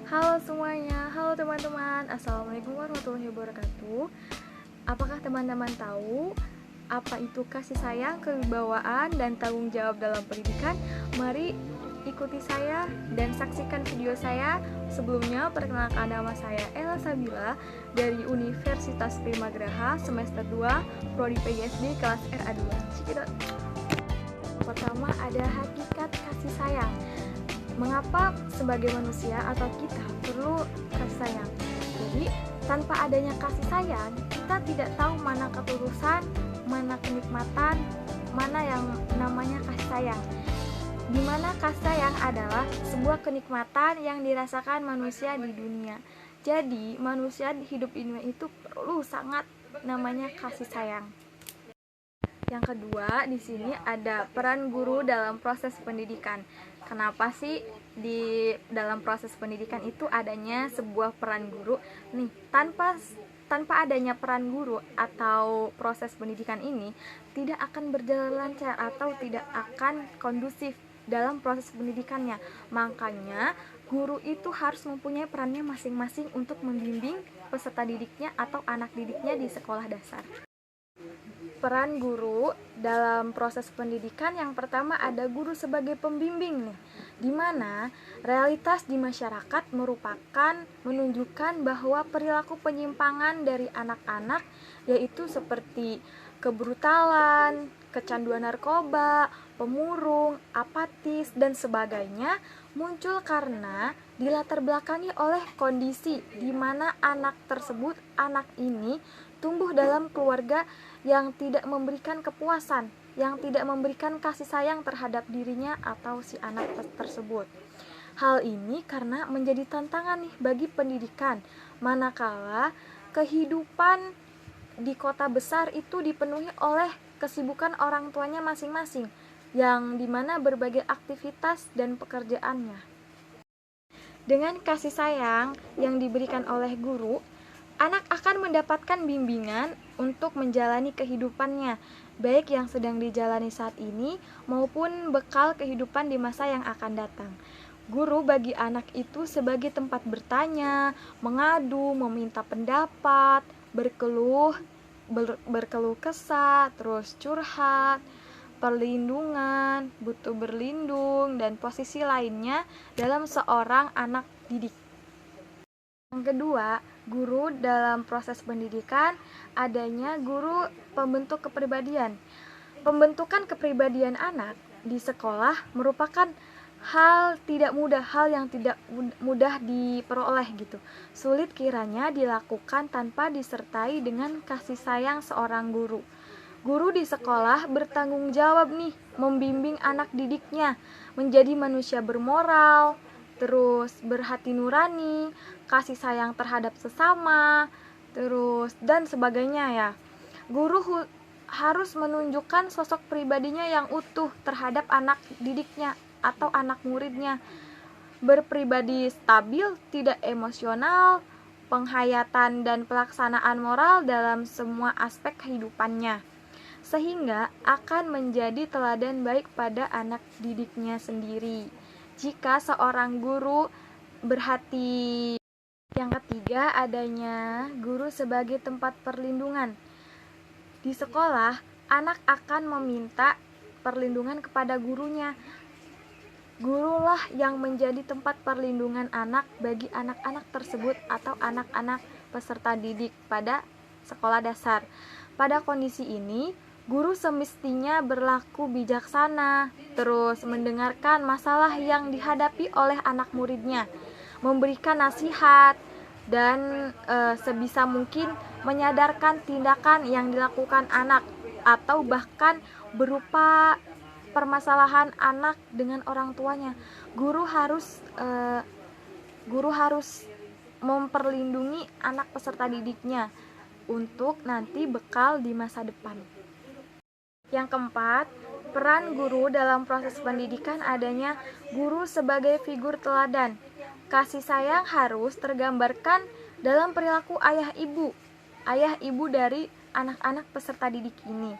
Halo semuanya, halo teman-teman. Assalamualaikum warahmatullahi wabarakatuh. Apakah teman-teman tahu apa itu kasih sayang, kewibawaan, dan tanggung jawab dalam pendidikan? Mari ikuti saya dan saksikan video saya. Sebelumnya, perkenalkan, nama saya Ella Sabila dari Universitas Primagraha semester 2, Prodi PGSD kelas RA2. Pertama, ada hakikat kasih sayang. Mengapa sebagai manusia atau kita perlu kasih sayang? Jadi, tanpa adanya kasih sayang, kita tidak tahu mana ketulusan, mana kenikmatan, mana yang namanya kasih sayang. Dimana kasih sayang adalah sebuah kenikmatan yang dirasakan manusia di dunia. Jadi, manusia di hidup ini itu perlu sangat namanya kasih sayang. Yang kedua, di sini ada peran guru dalam proses pendidikan. Kenapa sih di dalam proses pendidikan itu adanya sebuah peran guru? Nih, tanpa adanya peran guru atau proses pendidikan ini tidak akan berjalan lancar atau tidak akan kondusif dalam proses pendidikannya. Makanya, guru itu harus mempunyai perannya masing-masing untuk membimbing peserta didiknya atau anak didiknya di sekolah dasar. Peran guru dalam proses pendidikan, yang pertama ada guru sebagai pembimbing nih, di mana realitas di masyarakat menunjukkan bahwa perilaku penyimpangan dari anak-anak, yaitu seperti kebrutalan, kecanduan narkoba, pemurung, apatis, dan sebagainya, muncul karena dilatar belakangi oleh kondisi di mana anak ini tumbuh dalam keluarga yang tidak memberikan kepuasan, yang tidak memberikan kasih sayang terhadap dirinya atau si anak tersebut. Hal ini karena menjadi tantangan nih bagi pendidikan, manakala kehidupan di kota besar itu dipenuhi oleh kesibukan orang tuanya masing-masing, yang dimana berbagai aktivitas dan pekerjaannya. Dengan kasih sayang yang diberikan oleh guru, anak akan mendapatkan bimbingan untuk menjalani kehidupannya, baik yang sedang dijalani saat ini maupun bekal kehidupan di masa yang akan datang. Guru bagi anak itu sebagai tempat bertanya, mengadu, meminta pendapat, berkeluh kesah, terus curhat, perlindungan, butuh berlindung, dan posisi lainnya dalam seorang anak didik. Yang kedua, guru dalam proses pendidikan, adanya guru pembentuk kepribadian. Pembentukan kepribadian anak di sekolah merupakan hal yang tidak mudah diperoleh gitu. Sulit kiranya dilakukan tanpa disertai dengan kasih sayang seorang guru. Guru di sekolah bertanggung jawab nih membimbing anak didiknya menjadi manusia bermoral, terus berhati nurani, kasih sayang terhadap sesama, terus dan sebagainya ya. Guru harus menunjukkan sosok pribadinya yang utuh terhadap anak didiknya atau anak muridnya. Berpribadi stabil, tidak emosional, penghayatan dan pelaksanaan moral dalam semua aspek kehidupannya, sehingga akan menjadi teladan baik pada anak didiknya sendiri jika seorang guru berhati. Yang ketiga, adanya guru sebagai tempat perlindungan. Di sekolah, anak akan meminta perlindungan kepada gurunya. Gurulah yang menjadi tempat perlindungan anak bagi anak-anak tersebut atau anak-anak peserta didik pada sekolah dasar. Pada kondisi ini, guru semestinya berlaku bijaksana, terus mendengarkan masalah yang dihadapi oleh anak muridnya, memberikan nasihat, dan sebisa mungkin menyadarkan tindakan yang dilakukan anak, atau bahkan berupa permasalahan anak dengan orang tuanya. Guru harus memperlindungi anak peserta didiknya untuk nanti bekal di masa depan. Yang keempat, peran guru dalam proses pendidikan, adanya guru sebagai figur teladan. Kasih sayang harus tergambarkan dalam perilaku ayah ibu dari anak-anak peserta didik ini.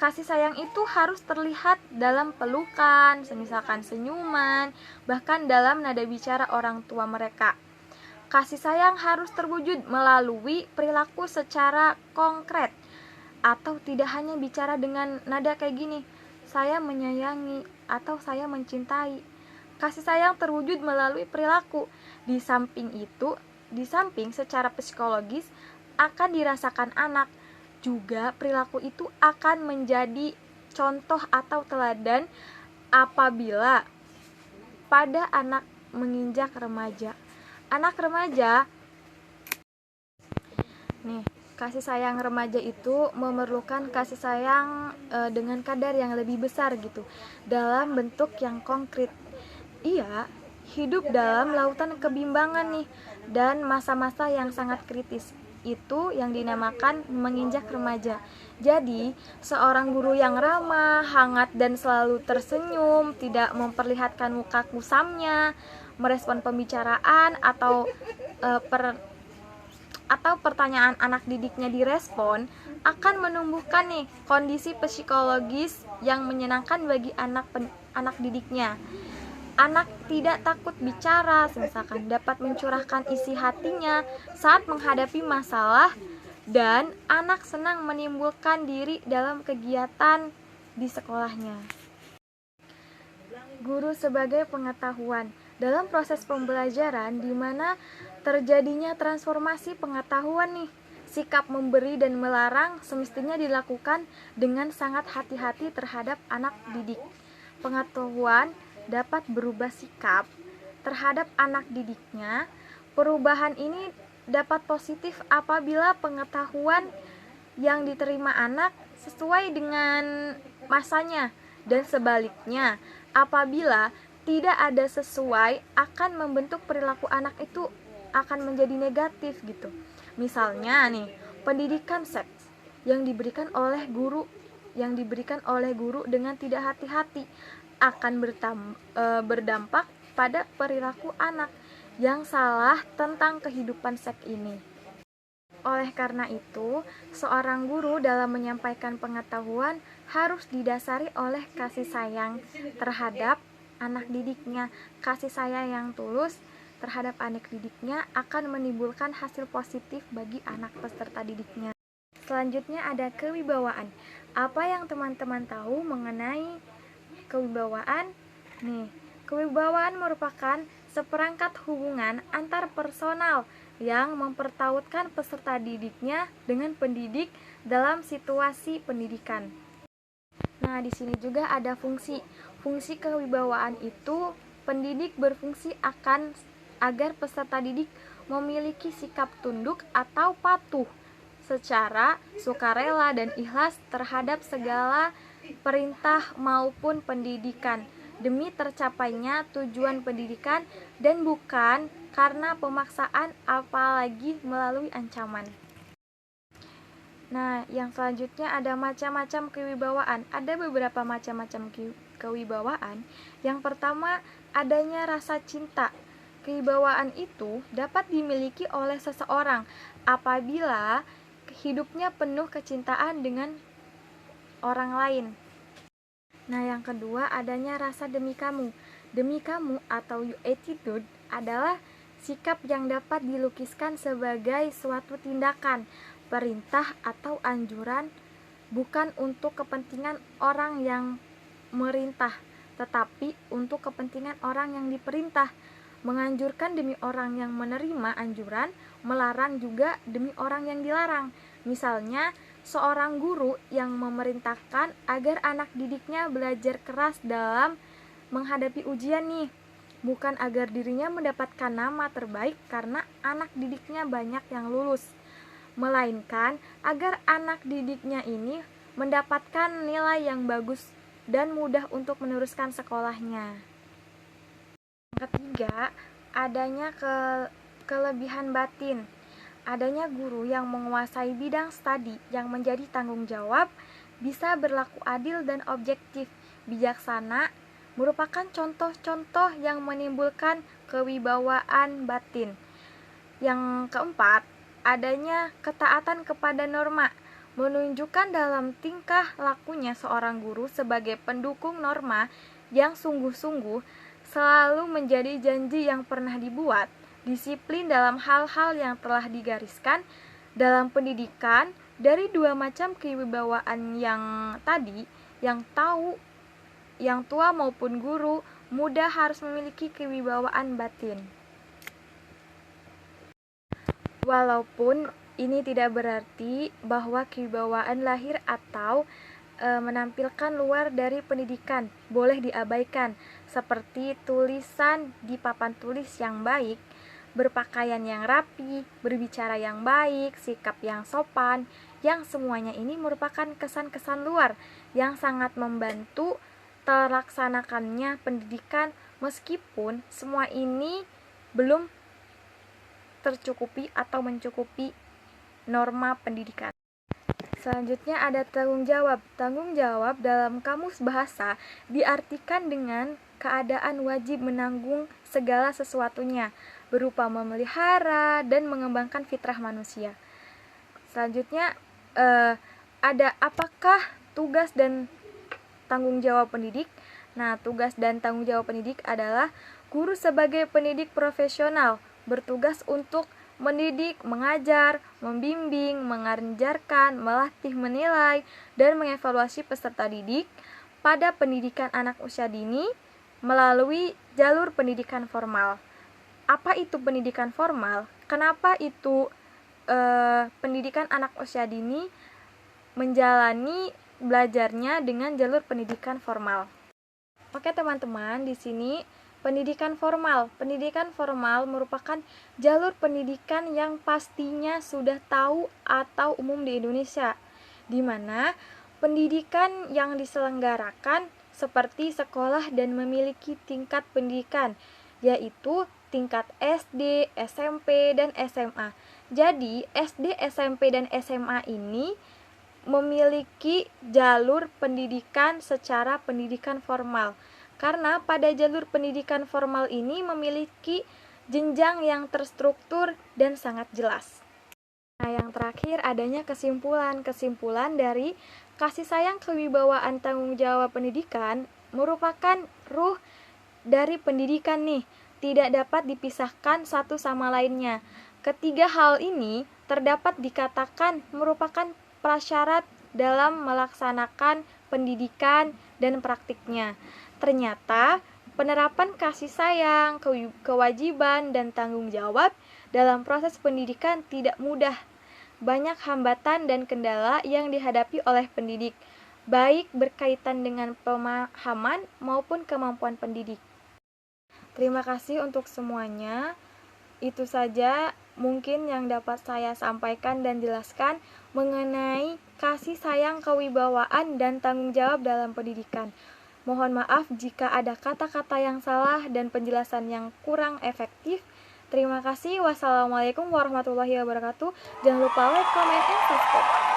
Kasih sayang itu harus terlihat dalam pelukan, misalkan senyuman, bahkan dalam nada bicara orang tua mereka. Kasih sayang harus terwujud melalui perilaku secara konkret, atau tidak hanya bicara dengan nada kayak gini, saya menyayangi atau saya mencintai. Kasih sayang terwujud melalui perilaku. Di samping secara psikologis akan dirasakan anak, juga perilaku itu akan menjadi contoh atau teladan apabila pada anak menginjak remaja. Anak remaja nih, kasih sayang remaja itu memerlukan kasih sayang dengan kadar yang lebih besar gitu, dalam bentuk yang konkret. Ia hidup dalam lautan kebimbangan nih, dan masa-masa yang sangat kritis itu yang dinamakan menginjak remaja. Jadi, seorang guru yang ramah, hangat dan selalu tersenyum, tidak memperlihatkan muka kusamnya, merespon pembicaraan atau pertanyaan anak didiknya direspon, akan menumbuhkan nih kondisi psikologis yang menyenangkan bagi anak didiknya. Anak tidak takut bicara, misalkan dapat mencurahkan isi hatinya saat menghadapi masalah, dan anak senang menimbulkan diri dalam kegiatan di sekolahnya. Guru sebagai pengetahuan dalam proses pembelajaran di mana terjadinya transformasi pengetahuan nih. Sikap memberi dan melarang semestinya dilakukan dengan sangat hati-hati terhadap anak didik. Pengetahuan dapat berubah sikap terhadap anak didiknya. Perubahan ini dapat positif apabila pengetahuan yang diterima anak sesuai dengan masanya, dan sebaliknya apabila tidak ada sesuai akan membentuk perilaku anak itu akan menjadi negatif gitu. Misalnya nih, pendidikan seks yang diberikan oleh guru dengan tidak hati-hati akan berdampak pada perilaku anak yang salah tentang kehidupan seks ini. Oleh karena itu, seorang guru dalam menyampaikan pengetahuan harus didasari oleh kasih sayang terhadap anak didiknya. Kasih sayang yang tulus terhadap anak didiknya akan menimbulkan hasil positif bagi anak peserta didiknya. Selanjutnya ada kewibawaan. Apa yang teman-teman tahu mengenai kewibawaan? Nih, kewibawaan merupakan seperangkat hubungan antar personal yang mempertautkan peserta didiknya dengan pendidik dalam situasi pendidikan. Nah, di sini juga ada fungsi. Fungsi kewibawaan itu pendidik berfungsi agar peserta didik memiliki sikap tunduk atau patuh secara sukarela dan ikhlas terhadap segala perintah maupun pendidikan demi tercapainya tujuan pendidikan dan bukan karena pemaksaan apalagi melalui ancaman. Nah, yang selanjutnya ada macam-macam kewibawaan. Ada beberapa macam-macam kewibawaan. Yang pertama, adanya rasa cinta. Kewibawaan itu dapat dimiliki oleh seseorang apabila hidupnya penuh kecintaan dengan orang lain. Nah, yang kedua adanya rasa demi kamu. Demi kamu atau you attitude adalah sikap yang dapat dilukiskan sebagai suatu tindakan, perintah atau anjuran bukan untuk kepentingan orang yang merintah, tetapi untuk kepentingan orang yang diperintah. Menganjurkan demi orang yang menerima anjuran, melarang juga demi orang yang dilarang. Misalnya, seorang guru yang memerintahkan agar anak didiknya belajar keras dalam menghadapi ujian nih, bukan agar dirinya mendapatkan nama terbaik karena anak didiknya banyak yang lulus, melainkan agar anak didiknya ini mendapatkan nilai yang bagus dan mudah untuk meneruskan sekolahnya. Ketiga, adanya kelebihan batin. Adanya guru yang menguasai bidang studi yang menjadi tanggung jawab, bisa berlaku adil dan objektif, bijaksana, merupakan contoh-contoh yang menimbulkan kewibawaan batin. Yang keempat, adanya ketaatan kepada norma. menunjukkan dalam tingkah lakunya seorang guru sebagai pendukung norma yang sungguh-sungguh, selalu menjadi janji yang pernah dibuat, disiplin dalam hal-hal yang telah digariskan dalam pendidikan. Dari dua macam kewibawaan yang tadi, yang tua maupun guru muda harus memiliki kewibawaan batin. Walaupun ini tidak berarti bahwa kewibawaan lahir atau menampilkan luar dari pendidikan boleh diabaikan, seperti tulisan di papan tulis yang baik, berpakaian yang rapi, berbicara yang baik, sikap yang sopan, yang semuanya ini merupakan kesan-kesan luar yang sangat membantu terlaksanakannya pendidikan, meskipun semua ini belum tercukupi atau mencukupi norma pendidikan. Selanjutnya ada tanggung jawab. Tanggung jawab dalam kamus bahasa diartikan dengan keadaan wajib menanggung segala sesuatunya, berupa memelihara dan mengembangkan fitrah manusia. Selanjutnya ada apakah tugas dan tanggung jawab pendidik? Nah, tugas dan tanggung jawab pendidik adalah guru sebagai pendidik profesional bertugas untuk mendidik, mengajar, membimbing, mengajarkan, melatih, menilai, dan mengevaluasi peserta didik pada pendidikan anak usia dini melalui jalur pendidikan formal. Apa itu pendidikan formal? Kenapa itu pendidikan anak usia dini menjalani belajarnya dengan jalur pendidikan formal? Oke teman-teman, di sini pendidikan formal. Pendidikan formal merupakan jalur pendidikan yang pastinya sudah tahu atau umum di Indonesia, di mana pendidikan yang diselenggarakan seperti sekolah dan memiliki tingkat pendidikan, yaitu tingkat SD, SMP, dan SMA. Jadi, SD, SMP, dan SMA ini memiliki jalur pendidikan secara pendidikan formal. Karena pada jalur pendidikan formal ini memiliki jenjang yang terstruktur dan sangat jelas. Nah, yang terakhir adanya kesimpulan. Kesimpulan dari kasih sayang kewibawaan tanggung jawab pendidikan merupakan ruh dari pendidikan nih, tidak dapat dipisahkan satu sama lainnya. Ketiga hal ini terdapat dikatakan merupakan prasyarat dalam melaksanakan pendidikan dan praktiknya. Ternyata penerapan kasih sayang, kewajiban, dan tanggung jawab dalam proses pendidikan tidak mudah. Banyak hambatan dan kendala yang dihadapi oleh pendidik, baik berkaitan dengan pemahaman maupun kemampuan pendidik. Terima kasih untuk semuanya. Itu saja mungkin yang dapat saya sampaikan dan jelaskan mengenai kasih sayang, kewibawaan, dan tanggung jawab dalam pendidikan. Mohon maaf jika ada kata-kata yang salah dan penjelasan yang kurang efektif. Terima kasih. Wassalamualaikum warahmatullahi wabarakatuh. Jangan lupa like, comment, and subscribe.